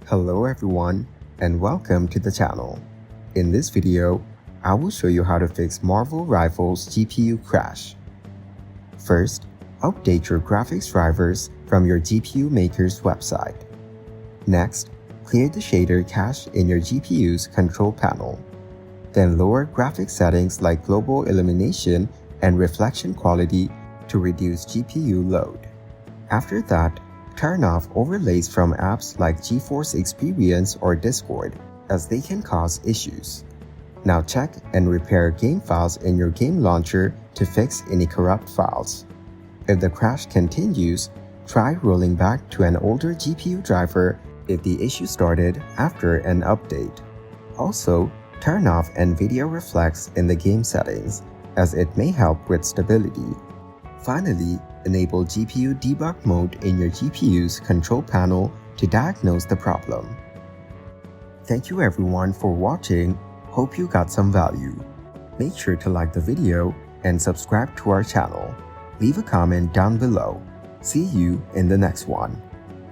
Hello everyone and welcome to the channel. In this video, I will show you how to fix Marvel Rifles GPU crash. First, update your graphics drivers from your GPU maker's website. Next, clear the shader cache in your GPU's control panel. Then lower graphics settings like global illumination and reflection quality to reduce GPU load. After that, turn off overlays from apps like GeForce Experience or Discord, as they can cause issues. Now check and repair game files in your game launcher to fix any corrupt files. If the crash continues, try rolling back to an older GPU driver if the issue started after an update. Also, turn off NVIDIA Reflex in the game settings, as it may help with stability. Finally, enable GPU debug mode in your GPU's control panel to diagnose the problem. Thank you everyone for watching. Hope you got some value. Make sure to like the video and subscribe to our channel. Leave a comment down below. See you in the next one.